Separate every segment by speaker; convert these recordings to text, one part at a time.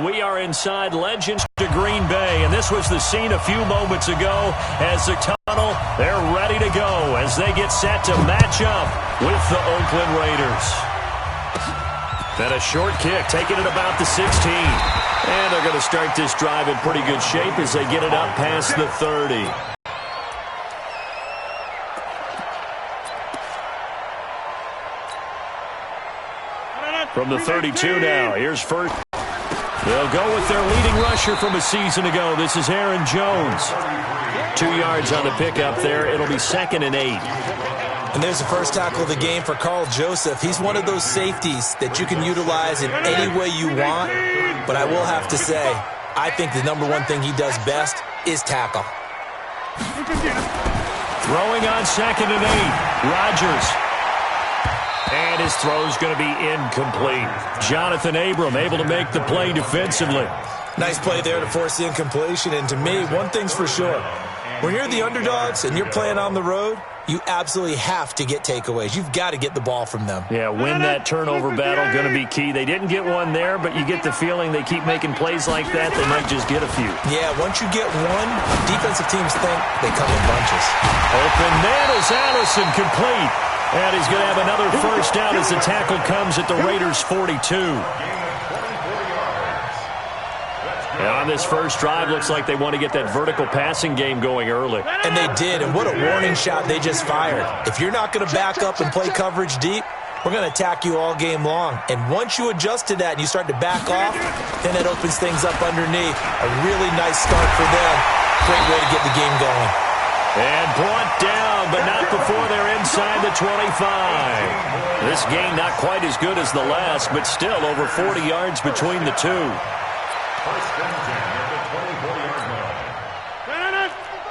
Speaker 1: We are inside Legends to Green Bay, and this was the scene a few moments ago as the tunnel, they're ready to go as they get set to match up with the Oakland Raiders. Then a short kick, taking it about the 16. And they're going to start this drive in pretty good shape as they get it up past the 30. From the 32 now, here's first. They'll go with their leading rusher from a season ago. This is Aaron Jones. 2 yards on the pickup there. It'll be 2nd and 8.
Speaker 2: And there's the first tackle of the game for Carl Joseph. He's one of those safeties that you can utilize in any way you want. But I will have to say, I think the number one thing he does best is tackle.
Speaker 1: Throwing on 2nd and 8. Rodgers. And his throw's going to be incomplete. Jonathan Abram able to make the play defensively.
Speaker 2: Nice play there to force the incompletion. And to me, one thing's for sure. When you're the underdogs and you're playing on the road, you absolutely have to get takeaways. You've got to get the ball from them.
Speaker 1: Yeah, win that turnover battle, going to be key. They didn't get one there, but you get the feeling they keep making plays like that, they might just get a few.
Speaker 2: Yeah, once you get one, defensive teams think they come in bunches.
Speaker 1: Open man is Allison, complete. And he's going to have another first down as the tackle comes at the Raiders' 42. And on this first drive, looks like they want to get that vertical passing game going early.
Speaker 2: And they did, and what a warning shot they just fired. If you're not going to back up and play coverage deep, we're going to attack you all game long. And once you adjust to that and you start to back off, then it opens things up underneath. A really nice start for them. Great way to get the game going.
Speaker 1: And brought down, but not before they're inside the 25. This game not quite as good as the last, but still over 40 yards between the two.
Speaker 3: First and 10 at the 24-yard line.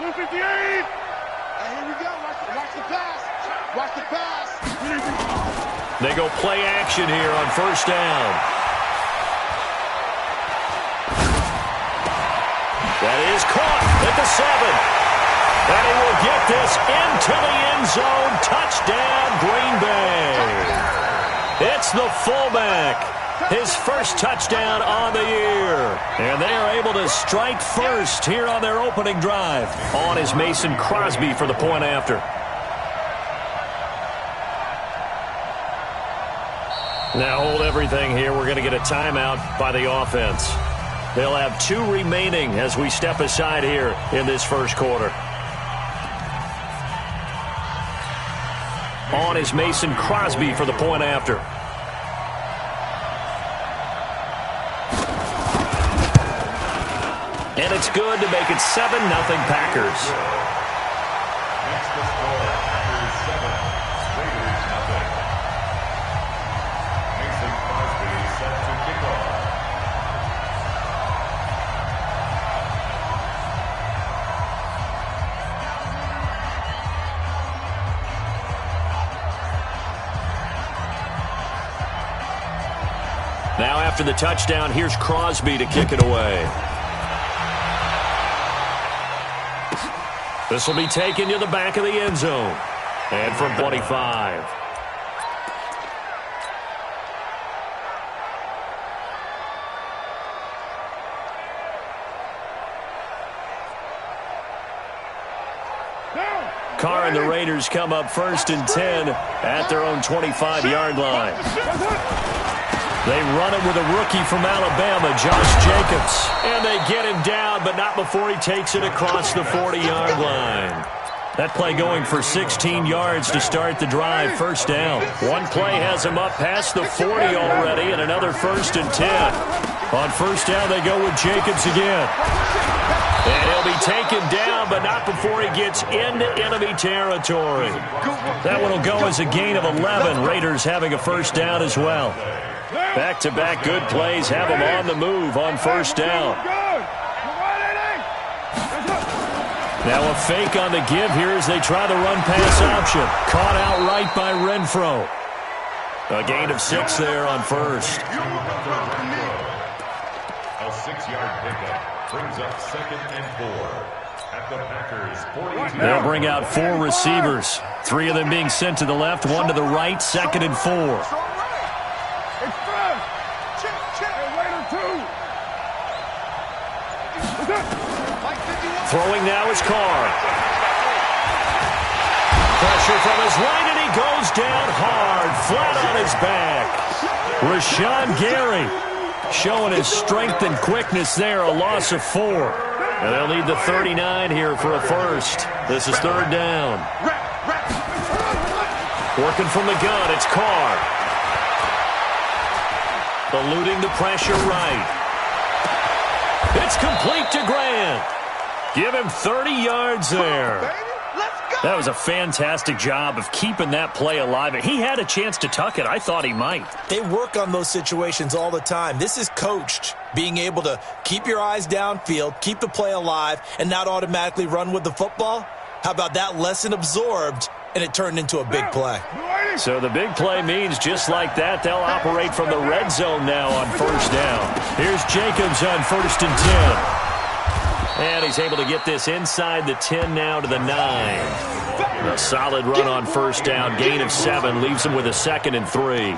Speaker 3: 258. Here we go. Watch the pass. Watch the pass.
Speaker 1: They go play action here on first down. That is caught at the 7. And he will get this into the end zone. Touchdown, Green Bay. It's the fullback. His first touchdown on the year. And they are able to strike first here on their opening drive. On is Mason Crosby for the point after. Now hold everything here. We're going to get a timeout by the offense. They'll have 2 remaining as we step aside here in this first quarter. On is Mason Crosby for the point after. And it's good to make it 7-0 Packers.
Speaker 3: Next to score, Packers 7, Raiders nothing. Mason Crosby set to kick off.
Speaker 1: Now after the touchdown, here's Crosby to kick it away. This will be taken to the back of the end zone. And from 25. Carr and the Raiders come up 1st and 10 at their own 25-yard line. They run it with a rookie from Alabama, Josh Jacobs. And they get him down, but not before he takes it across the 40-yard line. That play going for 16 yards to start the drive, first down. One play has him up past the 40 already, and another 1st and 10. On first down, they go with Jacobs again. And he'll be taken down, but not before he gets into enemy territory. That one will go as a gain of 11. Raiders having a first down as well. Back-to-back good plays have them on the move on first down. Now a fake on the give here as they try the run-pass option. Caught outright by Renfro. A gain of 6 there on first.
Speaker 3: A 6-yard pickup brings up 2nd and 4.
Speaker 1: They'll bring out 4 receivers. 3 of them being sent to the left, 1 to the right, 2nd and 4. Throwing now is Carr. Pressure from his right, and he goes down hard, flat on his back. Rashawn Gary showing his strength and quickness there, a loss of 4. And they'll need the 39 here for a first. This is 3rd down. Working from the gun, it's Carr. Eluding the pressure right. It's complete to Grant. Give him 30 yards there. That was a fantastic job of keeping that play alive. He had a chance to tuck it. I thought he might.
Speaker 2: They work on those situations all the time. This is coached, being able to keep your eyes downfield, keep the play alive, and not automatically run with the football. How about that lesson absorbed, and it turned into a big play?
Speaker 1: So the big play means just like that, they'll operate from the red zone now on 1st down. Here's Jacobs on 1st and 10. And he's able to get this inside the 10 now to the 9. A solid run on 1st down. Gain of 7 leaves him with a 2nd and 3.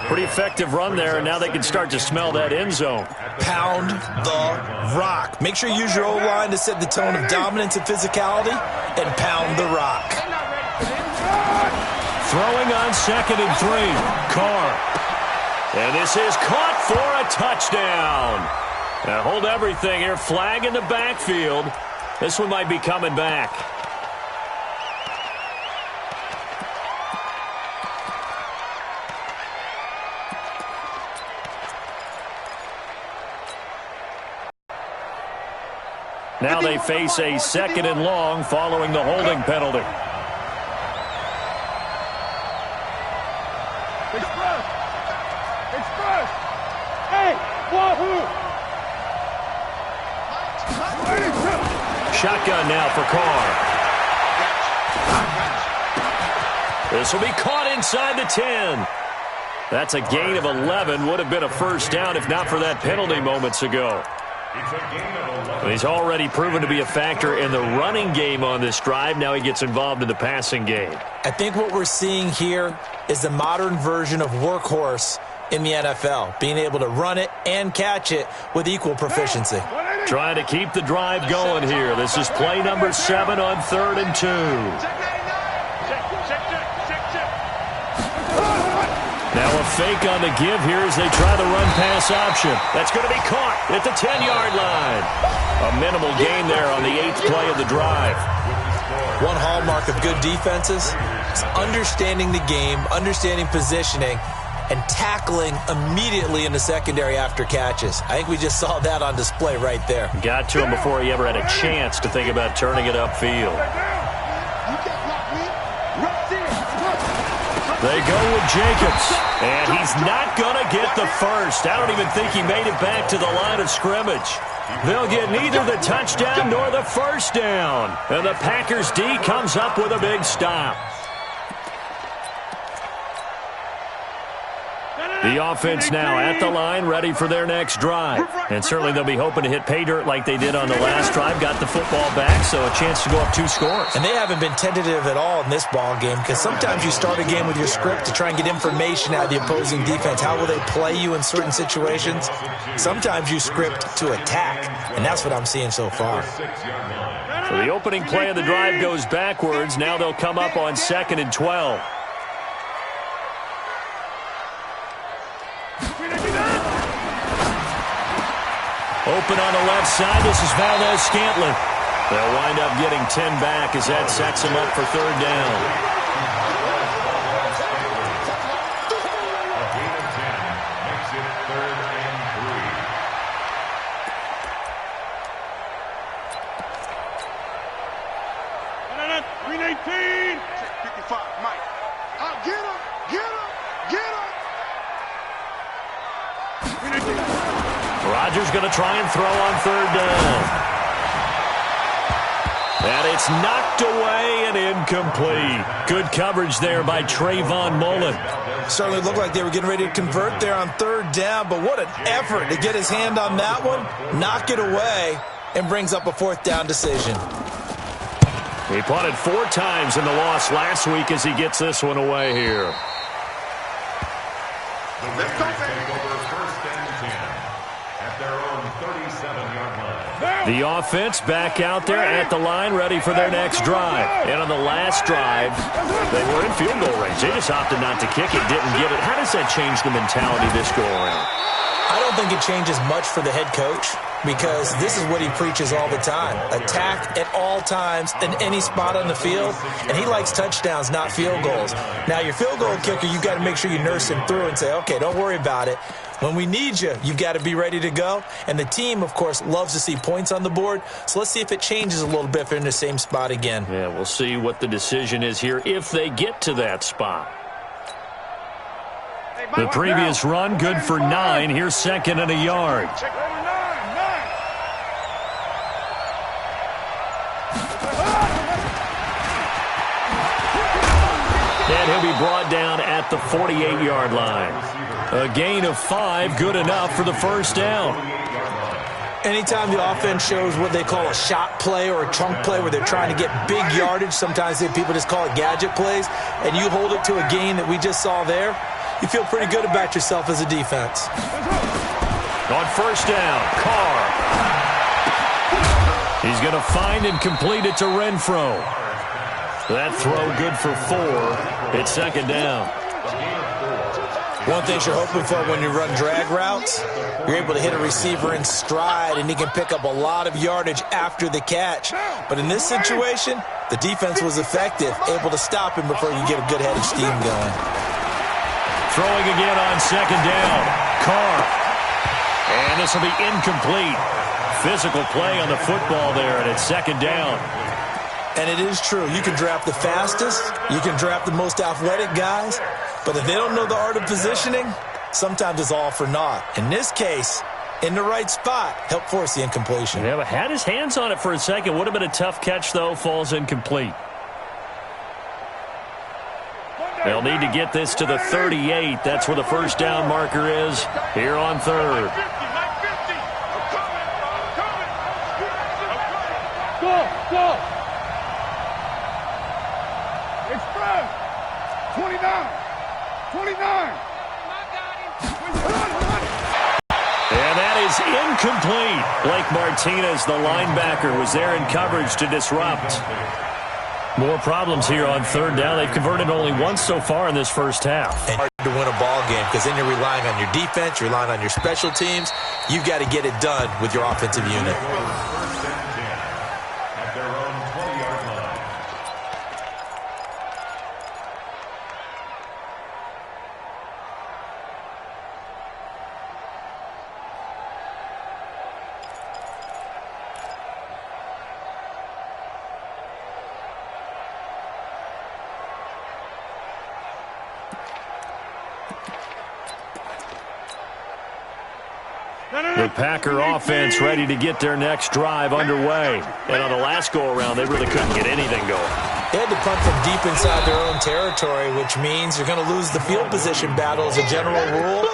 Speaker 1: Pretty effective run there, and now they can start to smell that end zone.
Speaker 2: Pound the rock. Make sure you use your O-line to set the tone of dominance and physicality, and pound the rock.
Speaker 1: Throwing on 2nd and 3. Carr. And this is caught for a touchdown. Now hold everything here. Flag in the backfield. This one might be coming back. Now they face a 2nd and long following the holding penalty.
Speaker 3: Express! Hey, Wahoo!
Speaker 1: Shotgun now for Carr. This will be caught inside the 10. That's a gain of 11. Would have been a 1st down if not for that penalty moments ago. He's already proven to be a factor in the running game on this drive. Now he gets involved in the passing game.
Speaker 2: I think what we're seeing here is the modern version of workhorse in the NFL, being able to run it and catch it with equal proficiency.
Speaker 1: Trying to keep the drive going here. This is play number 7 on 3rd and 2. Now a fake on the give here as they try the run-pass option. That's going to be caught at the 10-yard line. A minimal gain there on the 8th play of the drive.
Speaker 2: One hallmark of good defenses is understanding the game, understanding positioning, and tackling immediately in the secondary after catches. I think we just saw that on display right there.
Speaker 1: Got to him before he ever had a chance to think about turning it upfield. They go with Jacobs, and he's not going to get the first. I don't even think he made it back to the line of scrimmage. They'll get neither the touchdown nor the 1st down. And the Packers D comes up with a big stop. The offense now at the line, ready for their next drive. And certainly they'll be hoping to hit pay dirt like they did on the last drive. Got the football back, so a chance to go up 2 scores.
Speaker 2: And they haven't been tentative at all in this ball game, because sometimes you start a game with your script to try and get information out of the opposing defense. How will they play you in certain situations? Sometimes you script to attack, and that's what I'm seeing so far.
Speaker 1: So the opening play of the drive goes backwards. Now they'll come up on 2nd and 12. Open on the left side. This is Valdez-Scantling. They'll wind up getting 10 back as that sets them up for 3rd down. Rodgers going to try and throw on 3rd down. And it's knocked away and incomplete. Good coverage there by Trayvon Mullen.
Speaker 2: Certainly looked like they were getting ready to convert there on 3rd down, but what an effort to get his hand on that one, knock it away, and brings up a 4th down decision.
Speaker 1: He punted 4 times in the loss last week as he gets this one away here.
Speaker 3: The Raiders take over 1st and 10 at their own 37-yard line.
Speaker 1: The offense back out there at the line, ready for their next drive. And on the last drive, they were in field goal range. They just opted not to kick it, didn't get it. How does that change the mentality this go-around?
Speaker 2: I don't think it changes much for the head coach because this is what he preaches all the time. Attack at all times in any spot on the field, and he likes touchdowns, not field goals. Now, your field goal kicker, you've got to make sure you nurse him through and say, okay, don't worry about it. When we need you, you've got to be ready to go. And the team, of course, loves to see points on the board. So let's see if it changes a little bit if they're in the same spot again.
Speaker 1: Yeah, we'll see what the decision is here if they get to that spot. The previous run, good for 9. Here's 2nd and a yard. And he'll be brought down at the 48-yard line. A gain of 5, good enough for the 1st down.
Speaker 2: Anytime the offense shows what they call a shot play or a chunk play where they're trying to get big yardage, sometimes people just call it gadget plays, and you hold it to a gain that we just saw there, you feel pretty good about yourself as a defense.
Speaker 1: On 1st down, Carr. He's going to find and complete it to Renfro. That throw good for 4. It's 2nd down.
Speaker 2: One thing you're hoping for when you run drag routes, you're able to hit a receiver in stride, and he can pick up a lot of yardage after the catch. But in this situation, the defense was effective, able to stop him before you get a good head of steam going.
Speaker 1: Throwing again on 2nd down. Carr. And this will be incomplete. Physical play on the football there, and it's 2nd down.
Speaker 2: And it is true. You can draft the fastest. You can draft the most athletic guys. But if they don't know the art of positioning, sometimes it's all for naught. In this case, in the right spot, help force the incompletion.
Speaker 1: Yeah, but had his hands on it for a second. Would have been a tough catch, though. Falls incomplete. They'll need to get this to the 38. That's where the 1st down marker is here on 3rd.
Speaker 3: Go! 29.
Speaker 1: And that is incomplete. Blake Martinez, the linebacker, was there in coverage to disrupt. More problems here on 3rd down. They've converted only once so far in this first half.
Speaker 2: And hard to win a ball game because then you're relying on your defense, you're relying on your special teams. You've got to get it done with your offensive unit.
Speaker 1: The Packer offense ready to get their next drive underway. And on the last go-around, they really couldn't get anything going.
Speaker 2: They had to punt from deep inside their own territory, which means you're going to lose the field position battle as a general rule.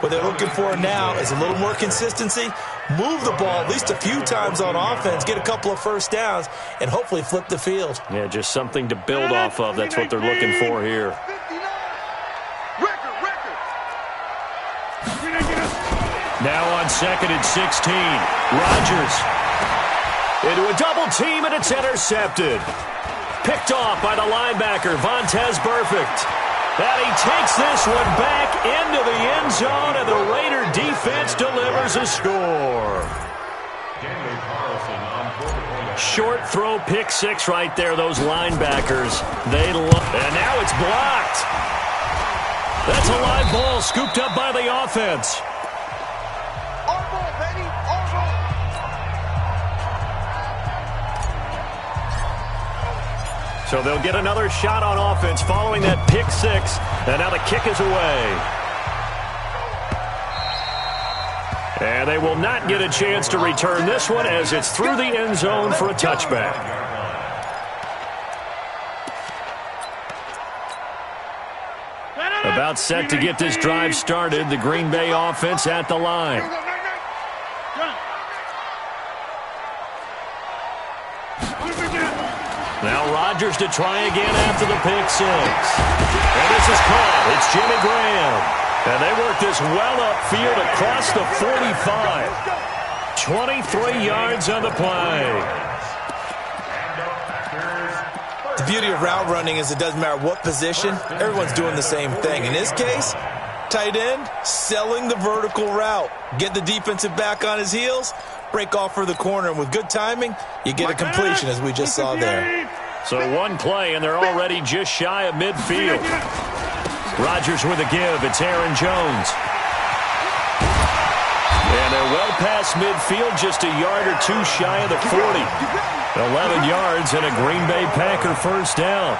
Speaker 2: What they're looking for now is a little more consistency, move the ball at least a few times on offense, get a couple of 1st downs, and hopefully flip the field.
Speaker 1: Yeah, just something to build off of. That's what they're looking for here. Now on 2nd and 16. Rodgers into a double team, and it's intercepted. Picked off by the linebacker, Vontaze Burfict. And he takes this one back into the end zone, and the Raider defense delivers a score. Short throw, pick 6 right there, those linebackers. And now it's blocked. That's a live ball scooped up by the offense. So they'll get another shot on offense following that pick 6. And now the kick is away. And they will not get a chance to return this one as it's through the end zone for a touchback. About set to get this drive started. The Green Bay offense at the line. Now Rodgers to try again after the pick six. And this is caught. It's Jimmy Graham. And they work this well upfield across the 45. 23 yards on the play.
Speaker 2: The beauty of route running is it doesn't matter what position, everyone's doing the same thing. In this case, tight end, selling the vertical route. Get the defensive back on his heels, break off for the corner, and with good timing, you get a completion as we just saw there.
Speaker 1: So one play, and they're already just shy of midfield. Rodgers with a give. It's Aaron Jones. And they're well past midfield, just a yard or two shy of the 40. 11 yards and a Green Bay Packer first down.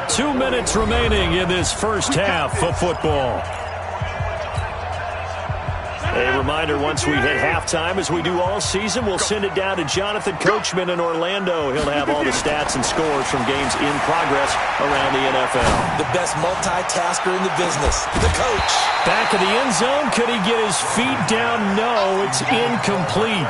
Speaker 1: Two minutes remaining in this first half of football. A reminder, once we hit halftime, as we do all season, we'll send it down to Jonathan Coachman in Orlando. He'll have all the stats and scores from games in progress around the NFL.
Speaker 2: The best multitasker in the business, the coach.
Speaker 1: Back in the end zone, could he get his feet down? No, it's incomplete.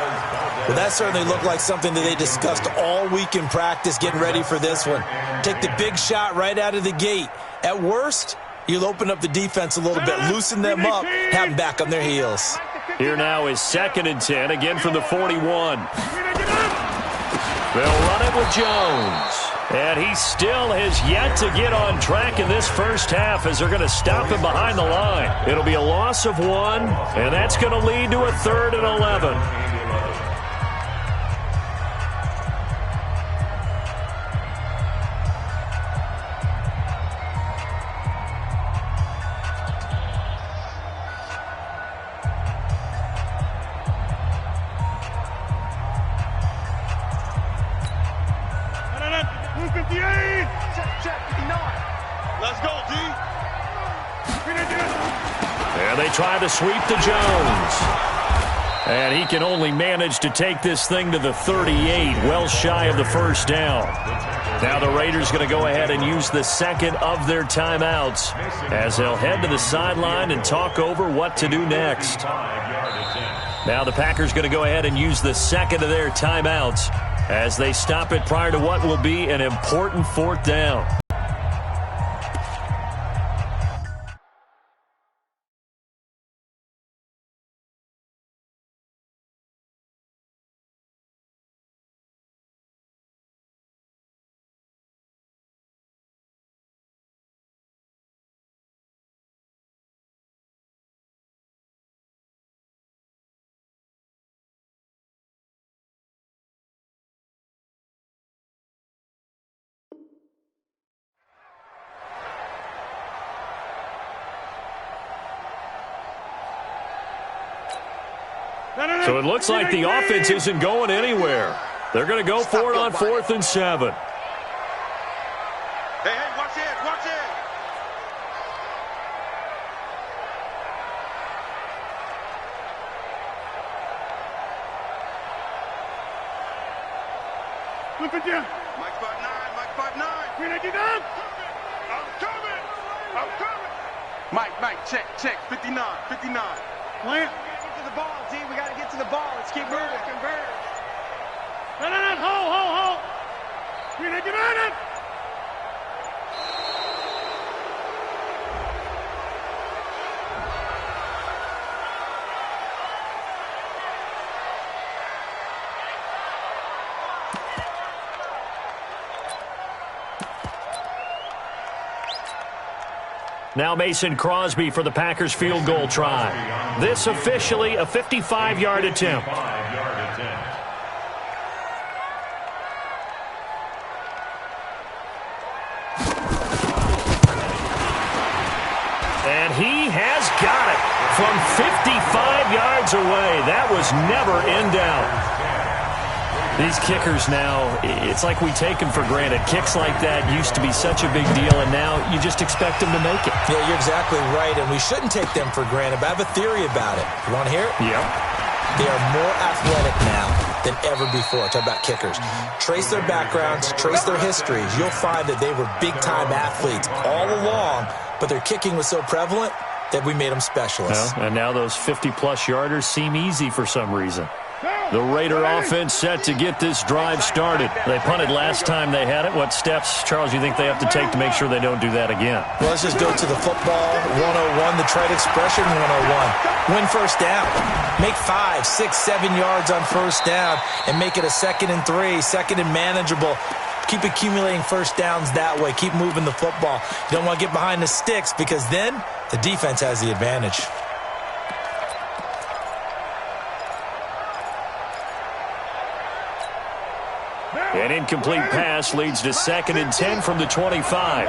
Speaker 2: Well, that certainly looked like something that they discussed all week in practice, getting ready for this one. Take the big shot right out of the gate. At worst, you'll open up the defense a little bit, loosen them up, have them back on their heels.
Speaker 1: Here now is 2nd and 10, again from the 41. They'll run it with Jones. And he still has yet to get on track in this first half as they're going to stop him behind the line. It'll be a loss of 1, and that's going to lead to a 3rd and 11. Try to sweep to Jones. And he can only manage to take this thing to the 38, well shy of the first down. Now the Raiders going to go ahead and use the second of their timeouts as they'll head to the sideline and talk over what to do next. Now the Packers going to go ahead and use the second of their timeouts as they stop it prior to what will be an important 4th down. So it looks like the offense isn't going anywhere. They're going to go for it on 4th and 7.
Speaker 3: Hey, watch it, watch it. Look at you. Mike 5'9", Mike 5'9". You're not done. I'm coming. Mike, check. 59. Plant.
Speaker 4: The ball, D. We got to get to the ball. Let's keep moving. Convert.
Speaker 3: No. Hold. You're not done.
Speaker 1: Now Mason Crosby for the Packers field goal try. This officially a 55-yard attempt. And he has got it from 55 yards away. That was never in doubt. These kickers now, it's like we take them for granted. Kicks like that used to be such a big deal, and now you just expect them to make it.
Speaker 2: Yeah, you're exactly right, and we shouldn't take them for granted, but I have a theory about it. You want to hear it?
Speaker 1: Yeah.
Speaker 2: They are more athletic now than ever before. Talk about kickers. Trace their backgrounds, trace their histories. You'll find that they were big-time athletes all along, but their kicking was so prevalent that we made them specialists.
Speaker 1: Well, and now those 50-plus yarders seem easy for some reason. The Raider offense set to get this drive started. They punted last time they had it. What steps, Charles, you think they have to take to make sure they don't do that again?
Speaker 2: Well, let's just go to the football 101, the trade expression 101. Win first down. Make 5, 6, 7 yards on first down and make it a 2nd and 3, 2nd and manageable. Keep accumulating first downs that way. Keep moving the football. You don't want to get behind the sticks because then the defense has the advantage.
Speaker 1: An incomplete pass leads to 2nd and 10 from the 25.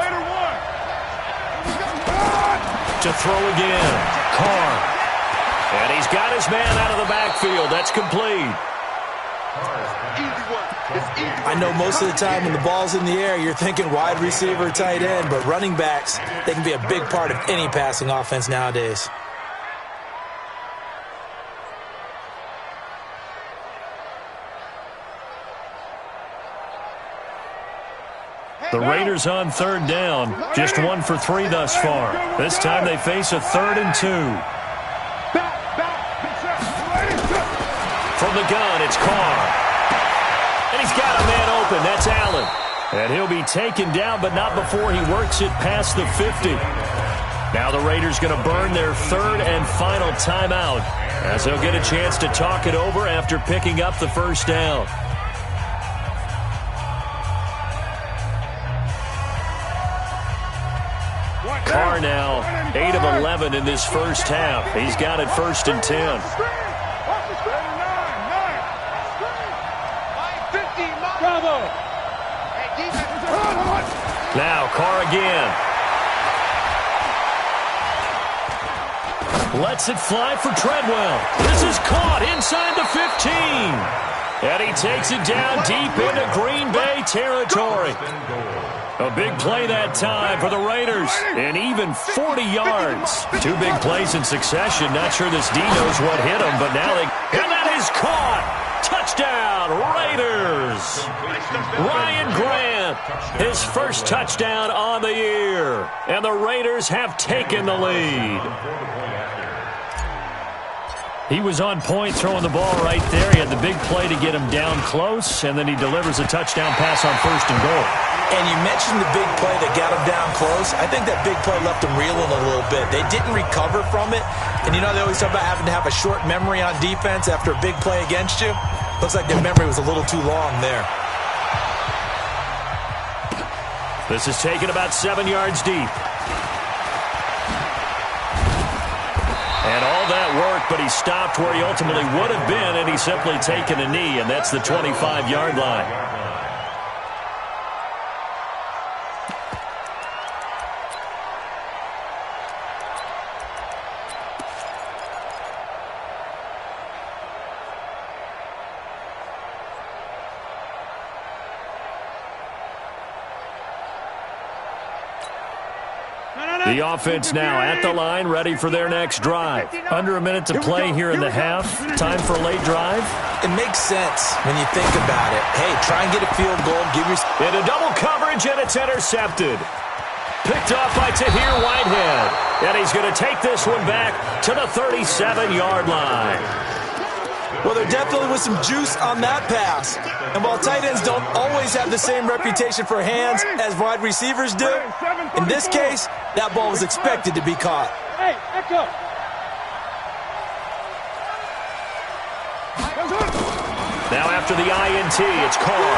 Speaker 1: To throw again. Carr. And he's got his man out of the backfield. That's complete.
Speaker 2: I know most of the time when the ball's in the air, you're thinking wide receiver, tight end, but running backs, they can be a big part of any passing offense nowadays.
Speaker 1: The Raiders on 3rd down. Just 1 for 3 thus far. This time they face a 3rd and 2. From the gun, it's Carr. And he's got a man open. That's Allen. And he'll be taken down, but not before he works it past the 50. Now the Raiders going to burn their 3rd and final timeout as they'll get a chance to talk it over after picking up the first down. Carr now 8 of 11 in this first half. He's got it 1st and 10. Now Carr again. Lets it fly for Treadwell. This is caught inside the 15. And he takes it down deep into Green Bay territory. A big play that time for the Raiders. And even 40 yards. 2 big plays in succession. Not sure this D knows what hit him, but now they... And that is caught! Touchdown, Raiders! Ryan Grant, his first touchdown on the year. And the Raiders have taken the lead. He was on point throwing the ball right there. He had the big play to get him down close, and then he delivers a touchdown pass on 1st and goal.
Speaker 2: And you mentioned the big play that got him down close. I think that big play left him reeling a little bit. They didn't recover from it. And you know they always talk about having to have a short memory on defense after a big play against you. Looks like their memory was a little too long there.
Speaker 1: This is taken about 7 yards deep. And all that work, but he stopped where he ultimately would have been, and he's simply taken a knee, and that's the 25-yard line. The offense now at the line, ready for their next drive. Under a minute to play here in the half. Time for a late drive.
Speaker 2: It makes sense when you think about it. Hey, try and get a field goal.
Speaker 1: Into double coverage, and it's intercepted. Picked off by Tahir Whitehead. And he's going to take this one back to the 37-yard line.
Speaker 2: Well, there definitely was some juice on that pass. And while tight ends don't always have the same reputation for hands as wide receivers do, in this case, that ball was expected to be caught.
Speaker 3: Hey, Echo.
Speaker 1: Now after the INT, it's Carr.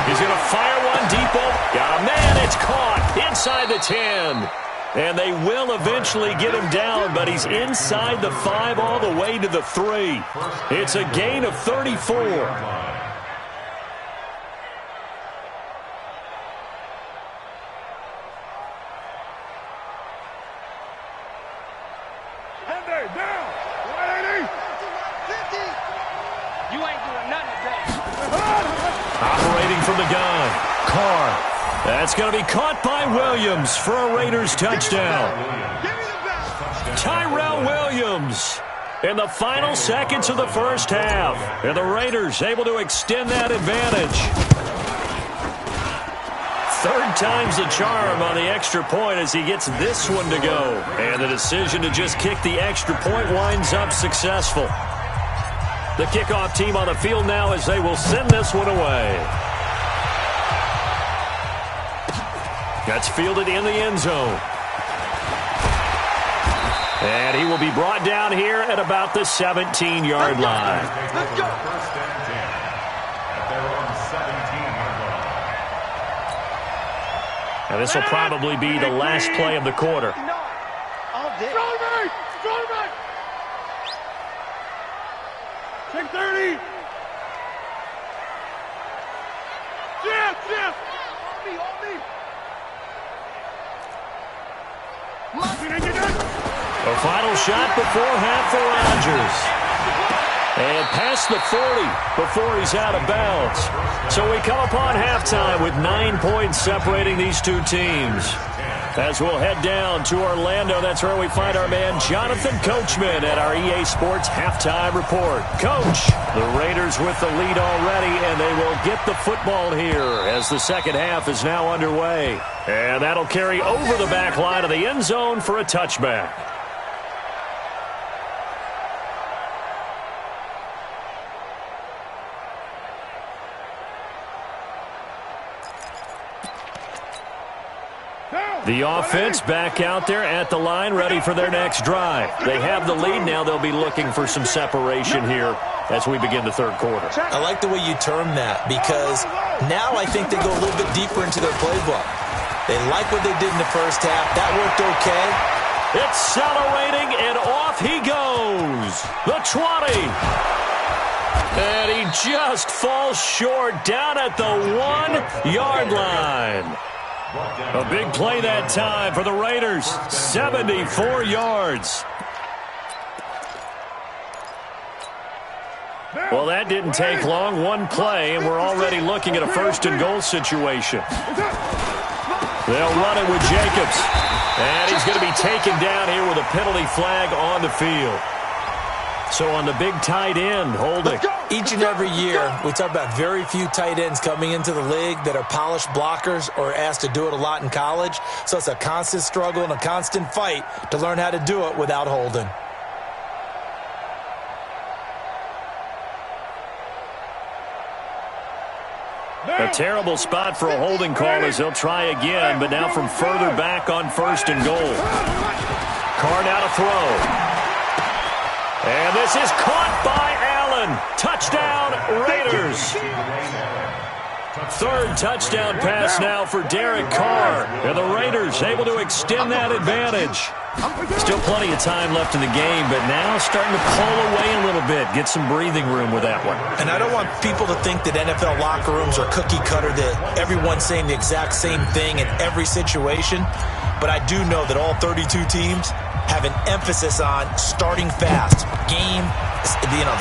Speaker 1: He's going to fire one deep. Got a man. It's caught inside the 10. And they will eventually get him down, but he's inside the 5 all the way to the 3. It's a gain of 34. Operating from the gun, Carr. That's going to be caught by Williams for a Raiders touchdown. Tyrell Williams in the final seconds of the first half. And the Raiders able to extend that advantage. 3rd time's the charm on the extra point as he gets this one to go. And the decision to just kick the extra point winds up successful. The kickoff team on the field now as they will send this one away. That's fielded in the end zone. And he will be brought down here at about the 17-yard line.
Speaker 3: Let's go. First and 10 at their own 17-yard line.
Speaker 1: And this will probably be the last play of the quarter.
Speaker 4: All day.
Speaker 3: Check 30. Jeff.
Speaker 1: A final shot before half for Rodgers. And past the 40 before he's out of bounds. So we come upon halftime with 9 points separating these two teams. As we'll head down to Orlando, that's where we find our man Jonathan Coachman at our EA Sports Halftime Report. Coach, the Raiders with the lead already, and they will get the football here as the second half is now underway. And that'll carry over the back line of the end zone for a touchback. The offense back out there at the line, ready for their next drive. They have the lead. Now they'll be looking for some separation here as we begin the third quarter.
Speaker 2: I like the way you term that, because now I think they go a little bit deeper into their playbook. They like what they did in the first half. That worked okay.
Speaker 1: Accelerating, and off he goes. The 20. And he just falls short down at the 1-yard line. A big play that time for the Raiders. 74 yards. Well, that didn't take long. One play, and we're already looking at a first-and-goal situation. They'll run it with Jacobs. And he's going to be taken down here with a penalty flag on the field. So on the big tight end, holding.
Speaker 2: Each and every year, we talk about very few tight ends coming into the league that are polished blockers or asked to do it a lot in college. So it's a constant struggle and a constant fight to learn how to do it without holding.
Speaker 1: A terrible spot for a holding call as they'll try again, but now from further back on first and goal. Carr now to throw. And this is caught by Allen. Touchdown, Raiders. Third touchdown pass now for Derek Carr. And the Raiders able to extend that advantage. Still plenty of time left in the game, but now starting to pull away a little bit. Get some breathing room with that one.
Speaker 2: And I don't want people to think that NFL locker rooms are cookie cutter, that everyone's saying the exact same thing in every situation. But I do know that all 32 teams have an emphasis on starting fast. Game,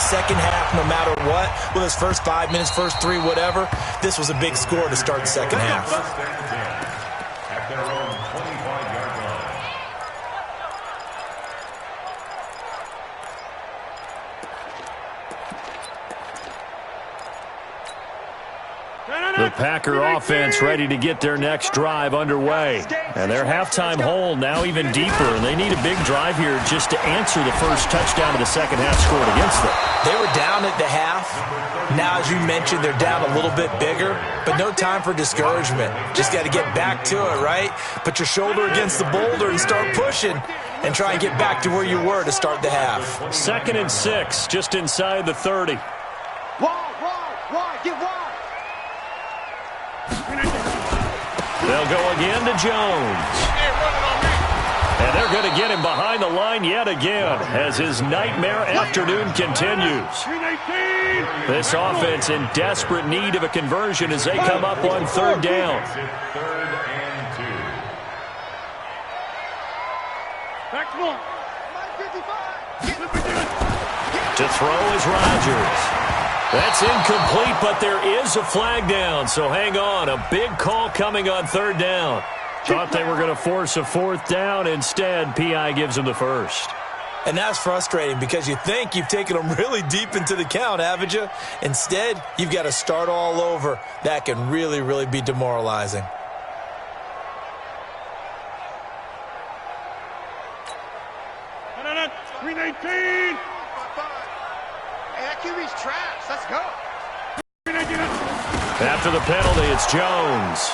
Speaker 2: second half, no matter what. Well, his first 5 minutes, first 3, whatever. This was a big score to start the second half.
Speaker 3: At their own 25-yard line.
Speaker 1: The Packer offense ready to get their next drive underway. And their halftime hole now even deeper, and they need a big drive here just to answer the first touchdown of the second half scored against them.
Speaker 2: They were down at the half. Now, as you mentioned, they're down a little bit bigger, but no time for discouragement. Just got to get back to it, right? Put your shoulder against the boulder and start pushing and try and get back to where you were to start the half.
Speaker 1: 2nd and 6, just inside the 30.
Speaker 4: Wide, get wide.
Speaker 1: They'll go again to Jones. And they're going to get him behind the line yet again as his nightmare afternoon continues. This offense in desperate need of a conversion as they come up on third down.
Speaker 3: Third and 2.
Speaker 1: To throw is Rodgers. That's incomplete, but there is a flag down, so hang on. A big call coming on third down. Thought they were going to force a fourth down. Instead, P.I. gives them the first.
Speaker 2: And that's frustrating because you think you've taken them really deep into the count, haven't you? Instead, you've got to start all over. That can really, really be demoralizing.
Speaker 4: QB's trash. Let's go.
Speaker 1: After the penalty, it's Jones.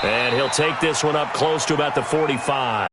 Speaker 1: And he'll take this one up close to about the 45.